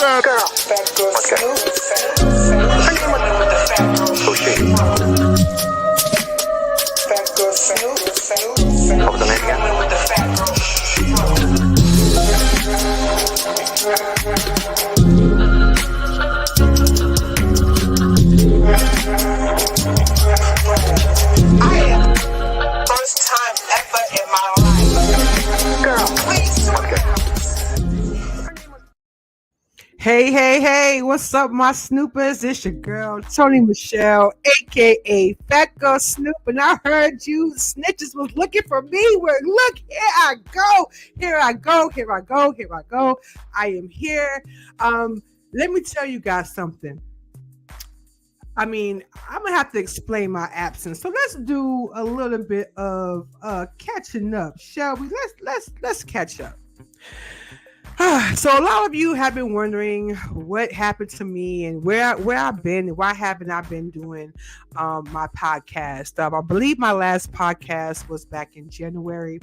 What was the name again? First time ever in my life. Girl, please. Hey, what's up, my snoopers? It's your girl, Tony Michelle, aka PhatgyrlSnoop, and I heard you snitches was looking for me. Look, here I go. I am here. Let me tell you guys something. I'm gonna have to explain my absence. So let's do a little bit of catching up, shall we? Let's catch up. So a lot of you have been wondering what happened to me and where I've been and why haven't I been doing my podcast. I believe my last podcast was back in January.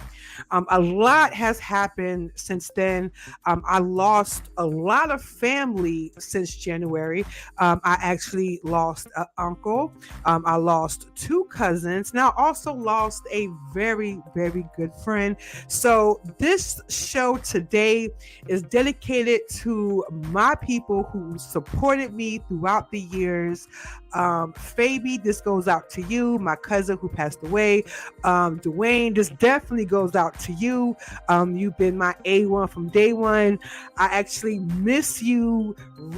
A lot has happened since then. I lost a lot of family since January. I actually lost an uncle. I lost 2 cousins. And I also lost a very, very good friend. So this show today is dedicated to my people who supported me throughout the years. Fabi, this goes out to you. My cousin who passed away. Dwayne, this definitely goes out to you. You've been my A1 from day one. I actually miss you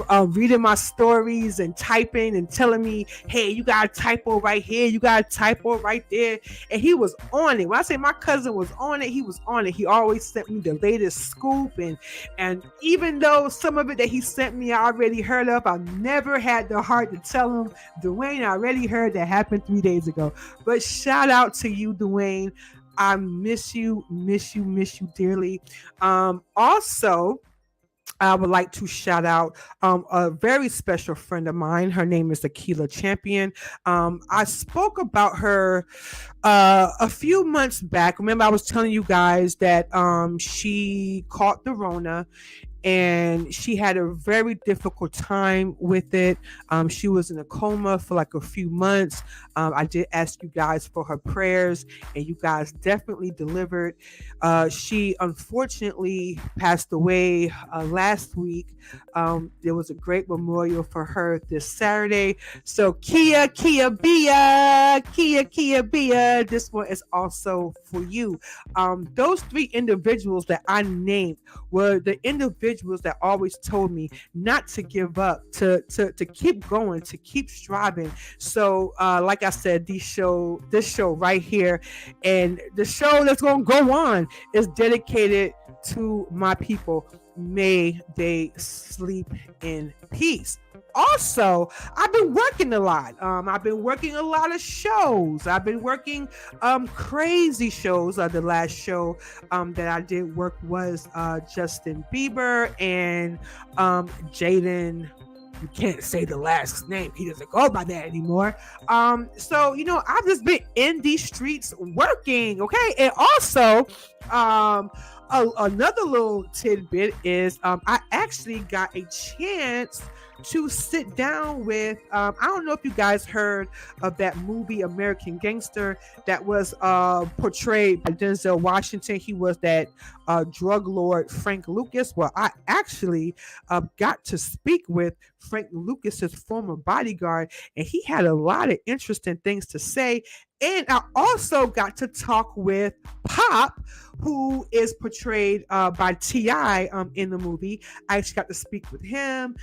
reading my stories and typing and telling me, hey, you got a typo right here, you got a typo right there. And he was on it. When I say my cousin was on it, he was on it. He always sent me the latest scoop. And even though some of it that he sent me I already heard of, I never had the heart to tell him, Dwayne, I already heard that happened 3 days ago. But shout out to you, Dwayne. I miss you dearly. Also, I would like to shout out a very special friend of mine. Her name is Akila Champion. I spoke about her a few months back. Remember, I was telling you guys that she caught the Rona and she had a very difficult time with it. She was in a coma for like a few months. I did ask you guys for her prayers, and you guys definitely delivered. She unfortunately passed away last week. There was a great memorial for her this Saturday. So Kia Bia. This one is also for you. Those 3 individuals that I named were the individuals that always told me not to give up, to keep going, to keep striving. So like I said, this show right here and the show that's going to go on is dedicated to my people. May they sleep in peace. Also, I've been working a lot. I've been working a lot of shows. I've been working crazy shows. The last show that I did work was Justin Bieber and Jaden. You can't say the last name. He doesn't go by that anymore. So, I've just been in these streets working, okay? And also, another little tidbit is I actually got a chance to sit down with, I don't know if you guys heard of that movie American Gangster that was portrayed by Denzel Washington. He was that drug lord Frank Lucas. Well, I actually got to speak with Frank Lucas's former bodyguard, and he had a lot of interesting things to say. And I also got to talk with Pop, who is portrayed by T.I. In the movie. I actually got to speak with him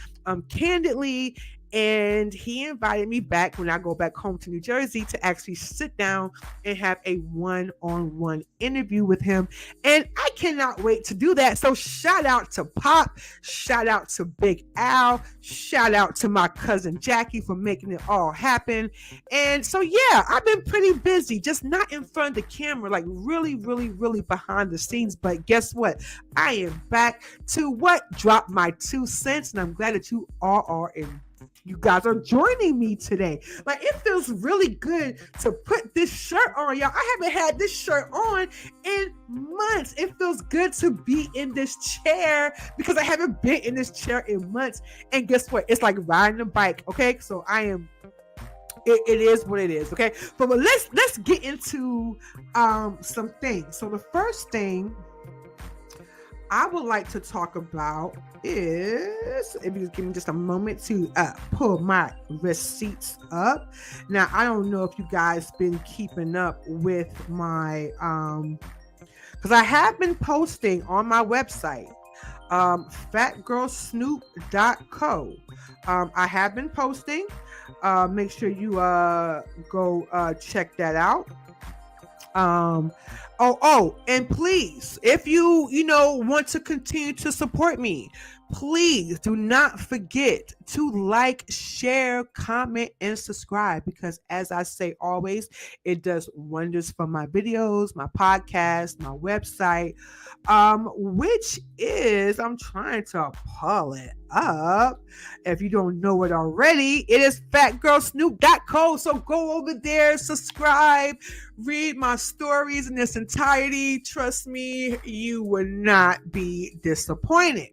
candidly, and he invited me back when I go back home to New Jersey to actually sit down and have a one-on-one interview with him. And I cannot wait to do that. So shout out to Pop, shout out to Big Al, shout out to my cousin Jackie for making it all happen. And so, yeah, I've been pretty busy, just not in front of the camera, like really, really, really behind the scenes. But guess what? I am back to drop my 2 cents, and I'm glad that you all are you guys are joining me today. Like, it feels really good to put this shirt on, y'all. I haven't had this shirt on in months. It feels good to be in this chair because I haven't been in this chair in months. And guess what? It's like riding a bike. Okay, so I am. It is what it is. Okay, but let's get into some things. So the first thing I would like to talk about is, if you give me just a moment to pull my receipts up. Now, I don't know if you guys been keeping up with my, because I have been posting on my website, PhatgyrlSnoop.co. I have been posting. Make sure you go check that out. And please, if you want to continue to support me, please do not forget to like, share, comment, and subscribe, because as I say always, it does wonders for my videos, my podcast, my website, which is, I'm trying to pull it up. If you don't know it already, it is PhatgyrlSnoop.co. So go over there, subscribe, read my stories in this entirety. Trust me, you will not be disappointed.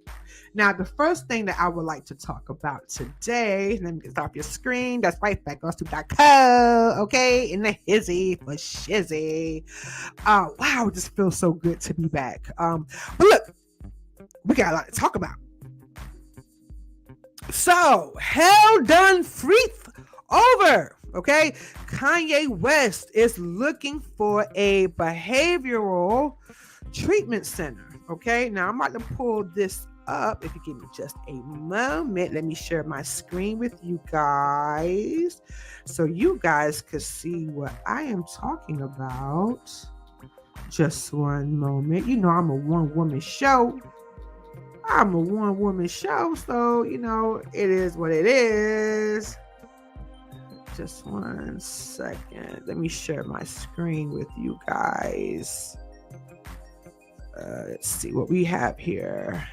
Now, the first thing that I would like to talk about today, let me get off your screen. That's right, PhatgyrlSnoop.co. Okay, in the hizzy for shizzy. Wow, this feels so good to be back. But look, we got a lot to talk about. So, hell done freeth over. Okay, Kanye West is looking for a behavioral treatment center. Okay, now I'm about to pull this up. If you give me just a moment, let me share my screen with you guys so you guys could see what I am talking about. Just one moment. You know, I'm a one-woman show. So, it is what it is. Just one second. Let me share my screen with you guys. Let's see what we have here.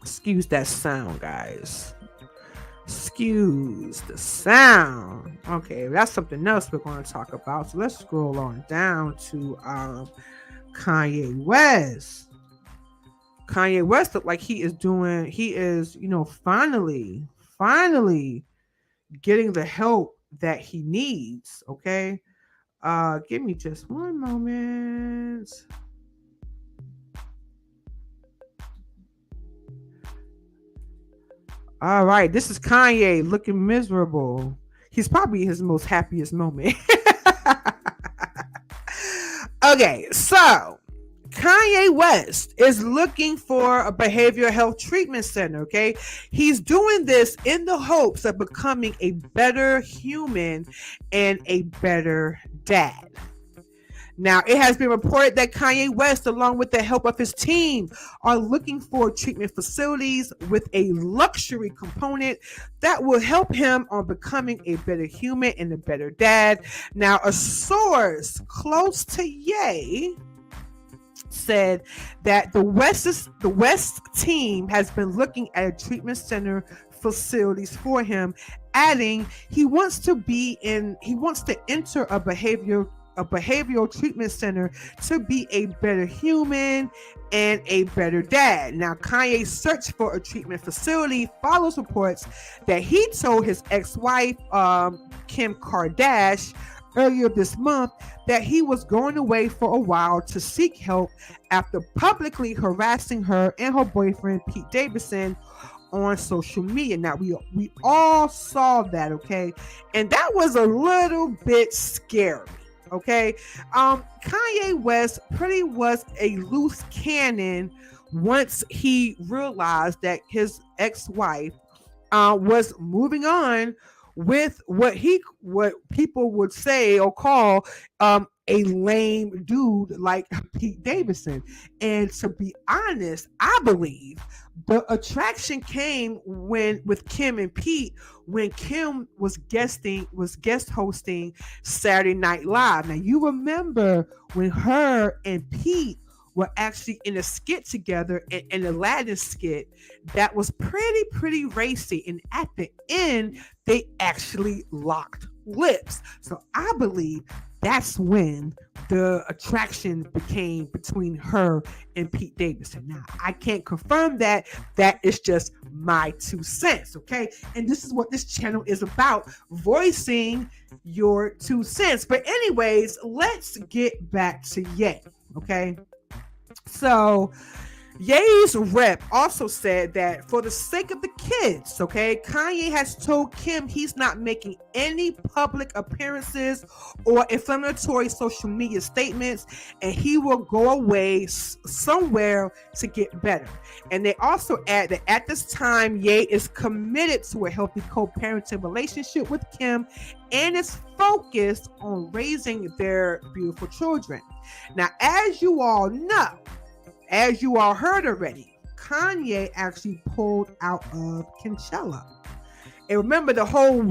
Excuse that sound, guys. Excuse the sound. Okay, that's something else we're going to talk about. So let's scroll on down to Kanye West. Kanye West look like he is, finally getting the help that he needs. Okay. Give me just one moment. All right, this is Kanye looking miserable. He's probably his most happiest moment. Okay, so Kanye West is looking for a behavioral health treatment center, okay? He's doing this in the hopes of becoming a better human and a better dad. Now, it has been reported that Kanye West, along with the help of his team, are looking for treatment facilities with a luxury component that will help him on becoming a better human and a better dad. Now, a source close to Ye said that the West team has been looking at a treatment center facilities for him, adding he wants to enter a behavioral treatment center to be a better human and a better dad. Now, Kanye's search for a treatment facility follows reports that he told his ex-wife, Kim Kardashian, earlier this month that he was going away for a while to seek help after publicly harassing her and her boyfriend, Pete Davidson, on social media. Now, we all saw that, okay? And that was a little bit scary. Okay, Kanye West pretty was a loose cannon once he realized that his ex-wife was moving on with what people would say or call a lame dude like Pete Davidson. And to be honest, I believe the attraction came with Kim and Pete when Kim was guest hosting Saturday Night Live. Now, you remember when her and Pete were actually in a skit together, in Aladdin skit that was pretty racy. And at the end, they actually locked lips. So I believe that's when the attraction became between her and Pete Davidson. Now, I can't confirm that. That is just my 2 cents, okay? And this is what this channel is about, voicing your 2 cents. But anyways, let's get back to Ye, okay? So Ye's rep also said that for the sake of the kids, okay, Kanye has told Kim he's not making any public appearances or inflammatory social media statements, and he will go away somewhere to get better. And they also add that at this time, Ye is committed to a healthy co-parenting relationship with Kim and is focused on raising their beautiful children. Now, as you all know, as you all heard already, Kanye actually pulled out of Coachella. And remember, the whole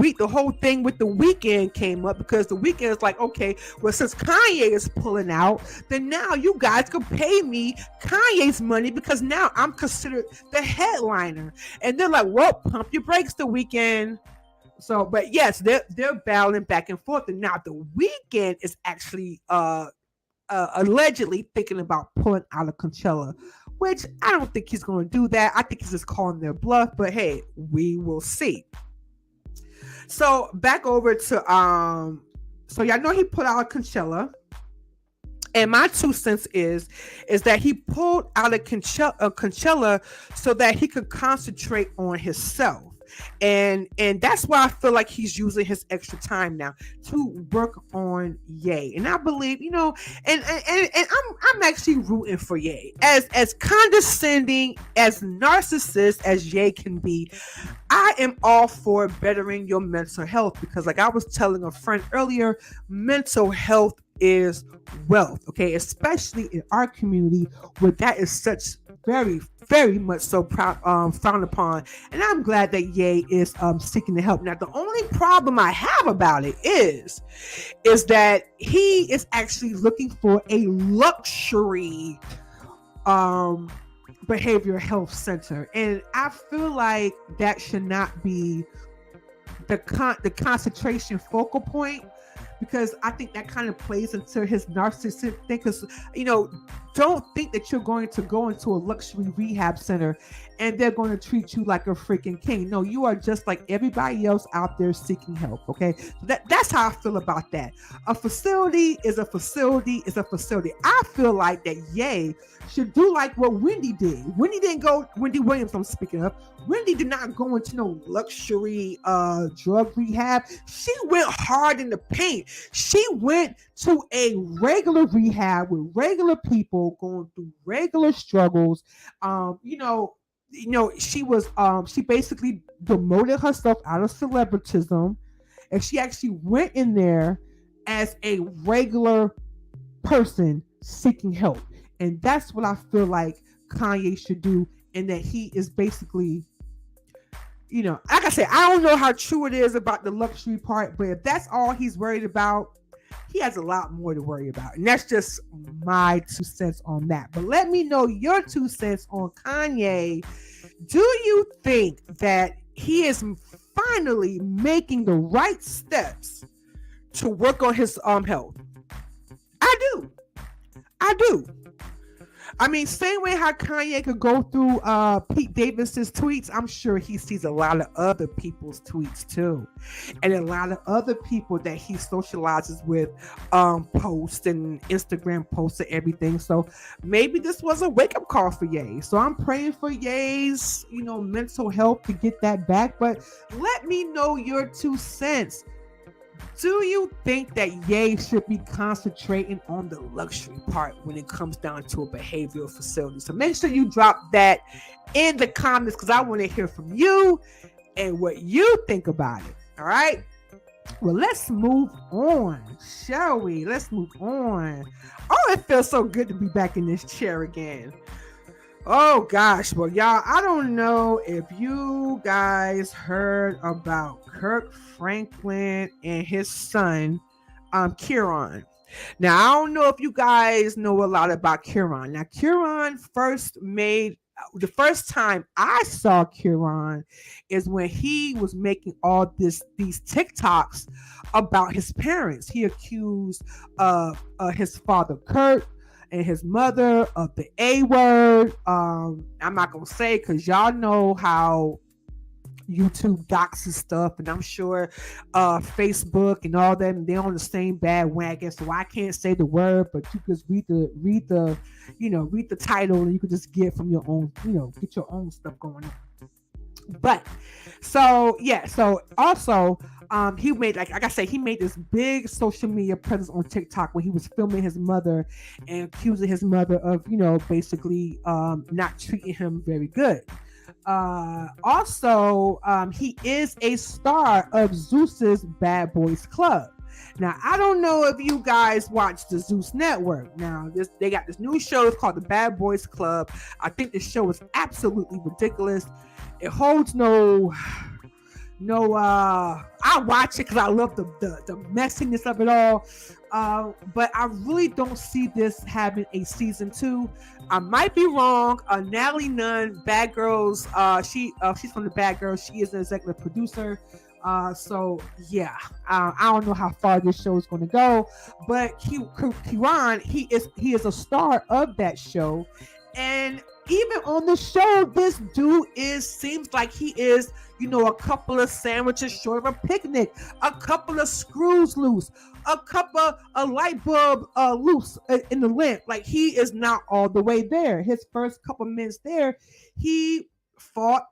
thing with The Weeknd came up because The Weeknd is like, okay, well, since Kanye is pulling out, then now you guys can pay me Kanye's money because now I'm considered the headliner. And they're like, well, pump your brakes, The Weeknd. So, but yes, they're battling back and forth. And now The Weeknd is actually allegedly thinking about pulling out of Coachella, which I don't think he's going to do that. I think he's just calling their bluff, but hey, we will see. So back over to so y'all know he put out of Coachella, and my 2 cents is that he pulled out of Coachella so that he could concentrate on himself. And that's why I feel like he's using his extra time now to work on Ye. And I believe, you know, and I'm actually rooting for Ye. As condescending, as narcissist as Ye can be, I am all for bettering your mental health because, like I was telling a friend earlier, mental health is wealth, okay? Especially in our community where that is such very much so frowned upon. And I'm glad that Ye is seeking the help. Now, the only problem I have about it is that he is actually looking for a luxury behavioral health center, and I feel like that should not be the concentration focal point, because I think that kind of plays into his narcissistic thing. Because, you know, don't think that you're going to go into a luxury rehab center and they're going to treat you like a freaking king. No, you are just like everybody else out there seeking help. Okay, that's how I feel about that. A facility is a facility is a facility. I feel like that Ye should do like what Wendy did. Wendy Williams, I'm speaking of. Wendy did not go into no luxury drug rehab. She went hard in the paint. She went to a regular rehab with regular people going through regular struggles. She basically demoted herself out of celebritism, and she actually went in there as a regular person seeking help. And that's what I feel like Kanye should do, and that he is basically, you know, like I said, I don't know how true it is about the luxury part, but if that's all he's worried about, he has a lot more to worry about. And that's just my 2 cents on that. But let me know your 2 cents on Kanye. Do you think that he is finally making the right steps to work on his health? I do. I mean, same way how Kanye could go through Pete Davidson's tweets, I'm sure he sees a lot of other people's tweets too. And a lot of other people that he socializes with posts and Instagram posts and everything. So maybe this was a wake-up call for Ye. So I'm praying for Ye's, you know, mental health to get that back. But let me know your 2 cents. Do you think that Ye should be concentrating on the luxury part when it comes down to a behavioral facility? So make sure you drop that in the comments, because I want to hear from you and what you think about it. All right. Well, let's move on, shall we? Let's move on. Oh, it feels so good to be back in this chair again. Oh gosh, well y'all, I don't know if you guys heard about Kirk Franklin and his son, Kerrion. Now, I don't know if you guys know a lot about Kerrion. Now, Kerrion first made the first time I saw Kerrion is when he was making all these TikToks about his parents. He accused his father Kirk and his mother of the A word. I'm not gonna say because y'all know how YouTube docs and stuff, and I'm sure Facebook and all them, they're on the same bandwagon. So I can't say the word, but you just read the title, and you can just get from your own, get your own stuff going on. But so also he made, like I said, he made this big social media presence on TikTok when he was filming his mother and accusing his mother of basically not treating him very good. Also, he is a star of Zeus's Bad Boys Club. Now, I don't know if you guys watch the Zeus Network. Now, they got this new show. It's called the Bad Boys Club. I think the show is absolutely ridiculous. It holds no. I watch it because I love the messiness of it all. But I really don't see this having a season 2. I might be wrong. Natalie Nunn, Bad Girls. She's from the Bad Girls. She is an executive producer. So yeah, I don't know how far this show is going to go, but Kerrion, he is a star of that show, and even on the show, this dude seems like he is, a couple of sandwiches short of a picnic, a couple of screws loose, a light bulb loose in the lamp. Like, he is not all the way there. His first couple minutes there, he fought.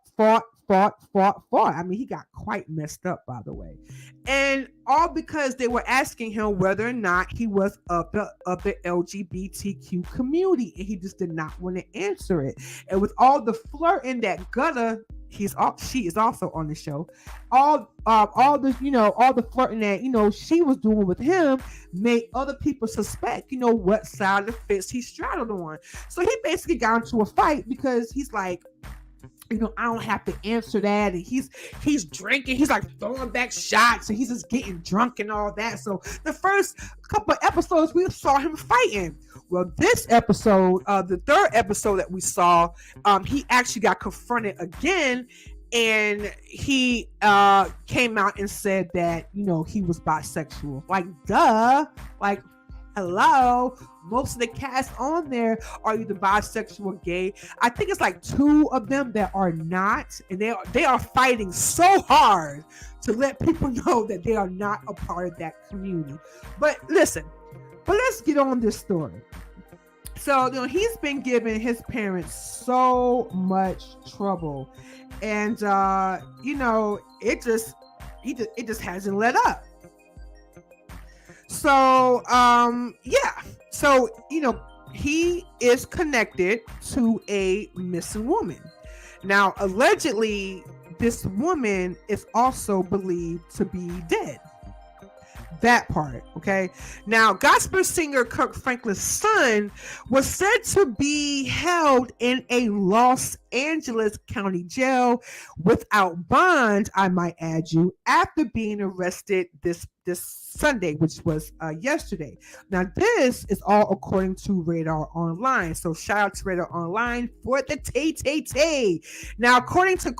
I mean, he got quite messed up, by the way, and all because they were asking him whether or not he was of the LGBTQ community, and he just did not want to answer it. And with all the flirting that Gutter, she is also on the show, all the flirting that she was doing with him made other people suspect what side of the fence he straddled on. So he basically got into a fight because he's like, I don't have to answer that. And he's drinking. He's like throwing back shots, and he's just getting drunk and all that. So the first couple of episodes, we saw him fighting. Well, this episode, the third episode that we saw, he actually got confronted again, and he came out and said that, he was bisexual. Like, duh. Like, hello. Most of the cast on there are either bisexual or gay. I think it's like 2 of them that are not, and they are fighting so hard to let people know that they are not a part of that community. But let's get on this story. So, he's been giving his parents so much trouble, and it just hasn't let up. So, So, he is connected to a missing woman. Now, allegedly, this woman is also believed to be dead. That part, okay? Now, gospel singer Kirk Franklin's son was said to be held in a Los Angeles County jail without bond, I might add you, after being arrested this Sunday, which was yesterday. Now, this is all according to Radar Online. So shout out to Radar Online for the tay. Now, according to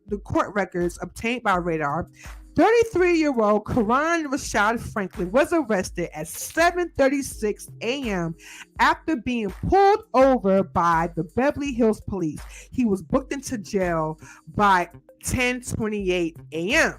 the court records obtained by Radar, 33-year-old Kerrion Rashad Franklin was arrested at 7:36 a.m. after being pulled over by the Beverly Hills police. He was booked into jail by 10:28 a.m.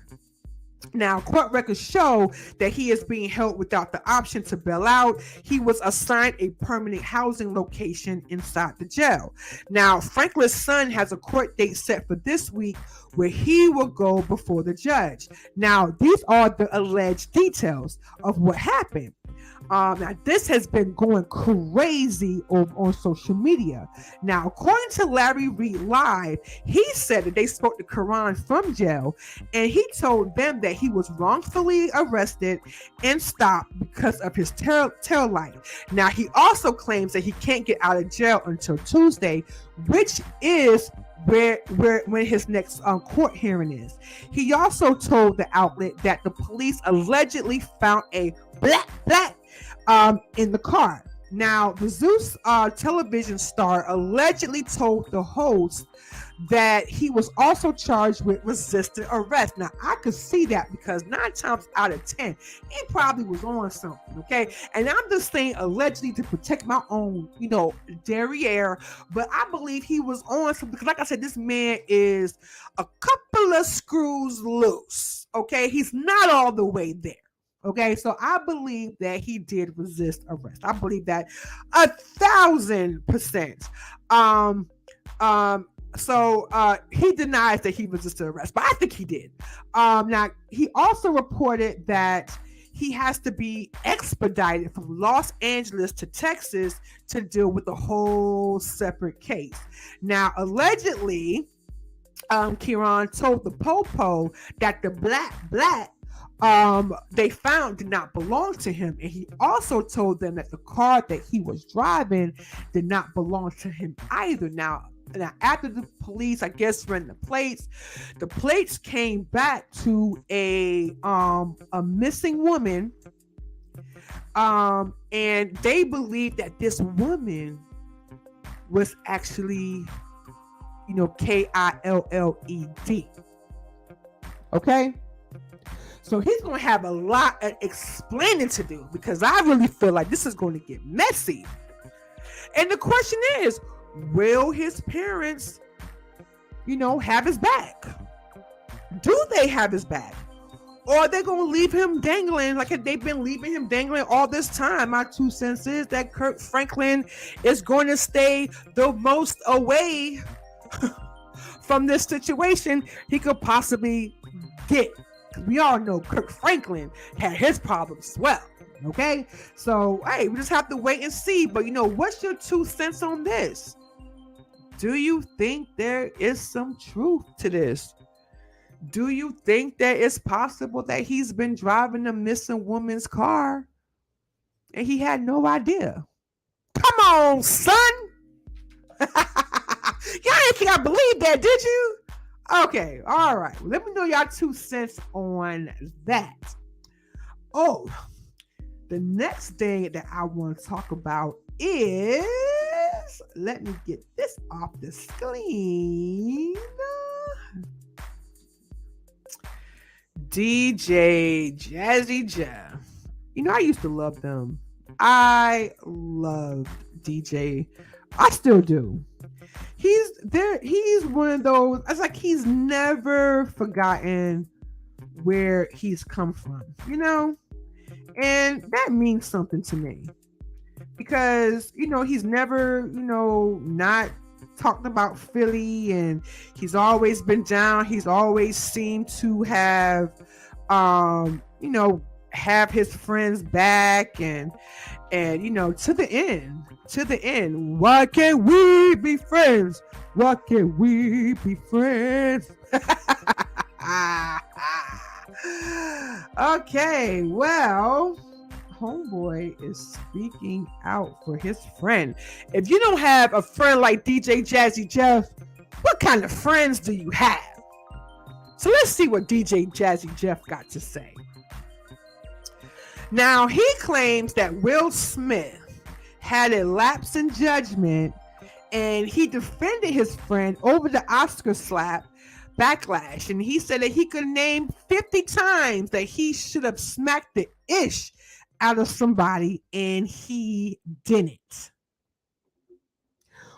Now, court records show that he is being held without the option to bail out. He was assigned a permanent housing location inside the jail. Now, Franklin's son has a court date set for this week where he will go before the judge. Now, these are the alleged details of what happened. Now, this has been going crazy on social media. Now, according to Larry Reed Live, he said that they spoke to Kerrion from jail, and he told them that he was wrongfully arrested and stopped because of his tail light. Now, he also claims that he can't get out of jail until Tuesday, which is when his next court hearing is. He also told the outlet that the police allegedly found a black in the car. Now, the Zeus television star allegedly told the host that he was also charged with resisting arrest. Now, I could see that because 9 times out of 10, he probably was on something, okay? And I'm just saying allegedly to protect my own, derriere, but I believe he was on something because, like I said, this man is a couple of screws loose, okay? He's not all the way there. Okay, so I believe that he did resist arrest. I believe that 1,000%. Um, so he denies that he resisted arrest, but I think he did. Now he also reported that he has to be expedited from Los Angeles to Texas to deal with a whole separate case. Now, allegedly, Kerrion told the Popo that the black they found did not belong to him, and he also told them that the car that he was driving did not belong to him either. Now after the police, I guess, ran the plates came back to a missing woman, and they believed that this woman was actually, Killed. Okay. So he's going to have a lot of explaining to do because I really feel like this is going to get messy. And the question is, will his parents, have his back? Do they have his back? Or are they going to leave him dangling like they've been leaving him dangling all this time? My 2 cents is that Kirk Franklin is going to stay the most away from this situation he could possibly get. We all know Kirk Franklin had his problems as well. Okay, so hey, we just have to wait and see. But what's your 2 cents on this? Do you think there is some truth to this? Do you think that it's possible that he's been driving a missing woman's car and he had no idea? Come on, son. Y'all didn't think I believed that, did you? Okay, all right. Let me know y'all 2 cents on that. Oh, the next thing that I want to talk about is, let me get this off the screen. DJ Jazzy Jeff. I used to love them. I loved DJ. I still do. He's there. He's one of those. It's like he's never forgotten where he's come from, and that means something to me because he's never not talked about Philly, and he's always been down. He's always seemed to have have his friends back, and to the end. Why can't we be friends? Why can't we be friends? Okay, well, homeboy is speaking out for his friend. If you don't have a friend like DJ Jazzy Jeff, what kind of friends do you have? So let's see what DJ Jazzy Jeff got to say. Now, he claims that Will Smith had a lapse in judgment, and he defended his friend over the Oscar slap backlash, and he said that he could name 50 times that he should have smacked the ish out of somebody, and he didn't.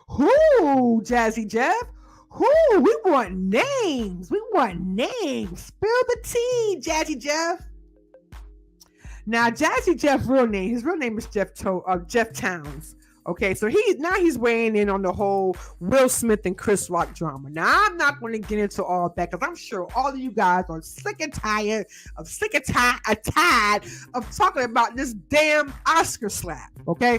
Who, Jazzy Jeff? Who? We want names. Spill the tea, Jazzy Jeff. Now, Jazzy Jeff's his real name is Jeff Towns. Okay, so he's weighing in on the whole Will Smith and Chris Rock drama. Now, I'm not going to get into all that because I'm sure all of you guys are sick and tired of talking about this damn Oscar slap. Okay,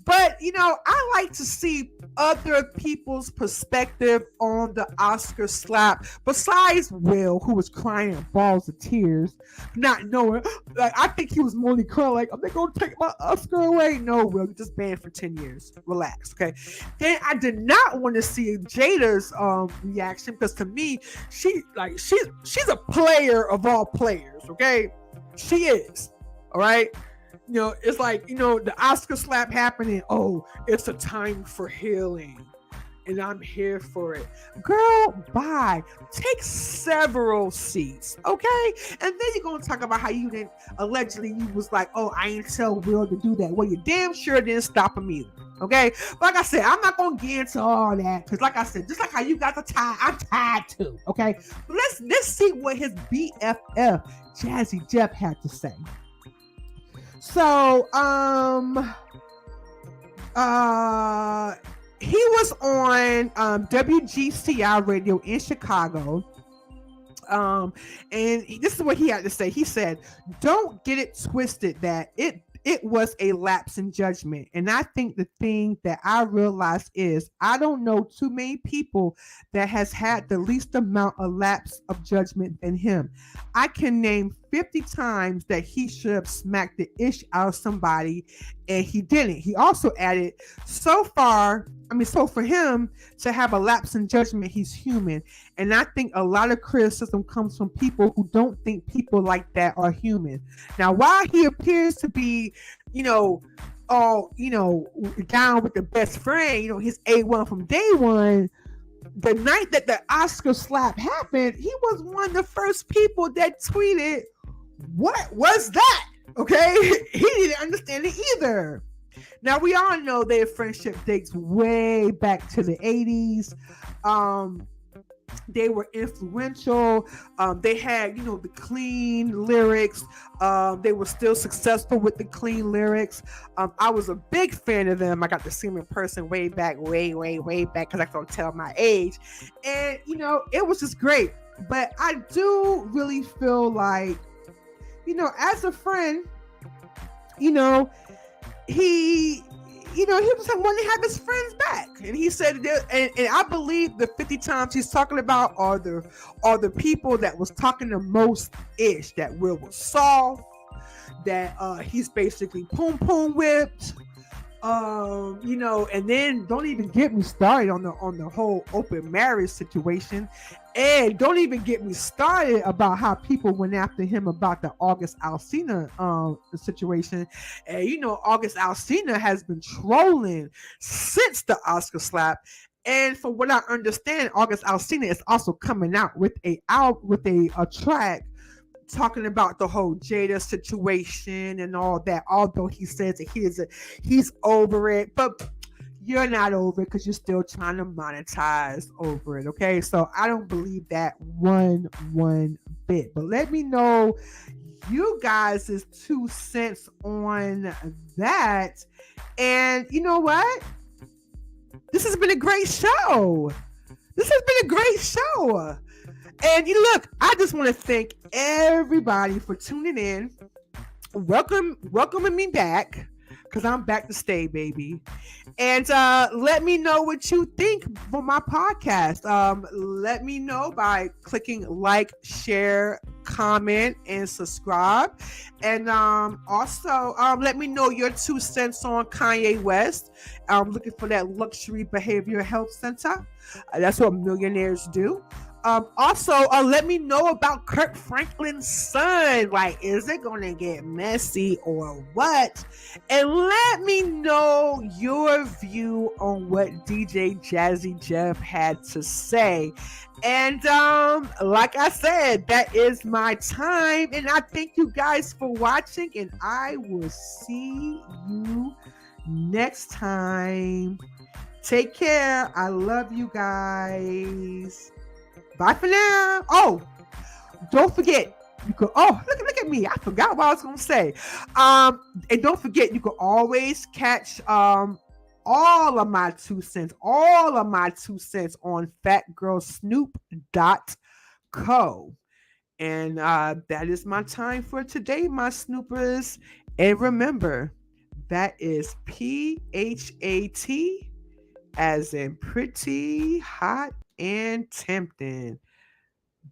but I like to see other people's perspective on the Oscar slap besides Will, who was crying balls of tears, not knowing. Like, I think he was mostly crying like, are they going to take my Oscar away? No, Will, you're just banned for 10 years. Relax, okay? Then I did not want to see Jada's reaction because to me, she's a player of all players, okay? She is, all right? it's like, the Oscar slap happening. Oh, it's a time for healing. And I'm here for it. Girl, bye. Take several seats, okay? And then you're going to talk about how you didn't, allegedly, you was like, oh, I ain't tell Will to do that. Well, you damn sure didn't stop him either, okay? But like I said, I'm not going to get into all that because, like I said, just like how you got the tie, I'm tied too, okay? But let's see what his BFF, Jazzy Jeff, had to say. So, he was on WGCI radio in Chicago. And this is what he had to say. He said, don't get it twisted that it was a lapse in judgment. And I think the thing that I realized is I don't know too many people that has had the least amount of lapse of judgment than him. I can name 50 times that he should have smacked the ish out of somebody and he didn't. He also added, so for him to have a lapse in judgment, he's human. And I think a lot of criticism comes from people who don't think people like that are human. Now, while he appears to be, down with the best friend, his A1 from day one, the night that the Oscar slap happened, he was one of the first people that tweeted, what was that? Okay. He didn't understand it either. Now, we all know their friendship dates way back to the 80s. They were influential. They had, the clean lyrics. They were still successful with the clean lyrics. I was a big fan of them. I got to see them in person way back, way back, because I can tell my age. And, it was just great. But I do really feel like, as a friend, he was wanting to have his friends back, and he said, and I believe the 50 times he's talking about are the people that was talking the most ish. That Will was soft, that he's basically poom whipped, and then don't even get me started on the whole open marriage situation. And don't even get me started about how people went after him about the August Alsina situation. And August Alsina has been trolling since the Oscar slap. And from what I understand, August Alsina is also coming out with a track talking about the whole Jada situation and all that. Although he says that he's over it, but you're not over it because you're still trying to monetize over it. Okay, so I don't believe that one bit. But let me know you guys' 2 cents on that. And you know what? This has been a great show. And look, I just want to thank everybody for tuning in. Welcoming me back, because I'm back to stay, baby. And let me know what you think for my podcast. Let me know by clicking like, share, comment, and subscribe. And also let me know your 2 cents on Kanye West. I'm looking for that luxury behavioral health center. That's what millionaires do. Also, let me know about Kirk Franklin's son. Like, is it going to get messy or what? And let me know your view on what DJ Jazzy Jeff had to say. And like I said, that is my time. And I thank you guys for watching. And I will see you next time. Take care. I love you guys. Bye for now. Oh, don't forget, you could, look at me. I forgot what I was going to say. And don't forget, you can always catch all of my 2 cents on PhatgyrlSnoop.co. And that is my time for today, my snoopers. And remember, that is PHAT as in pretty, hot, and tempting.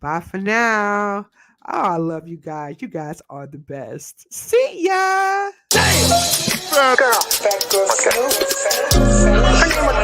Bye for now. Oh, I love you guys. You guys are the best. See ya. Girl, Fat Girl Snoop. Her name was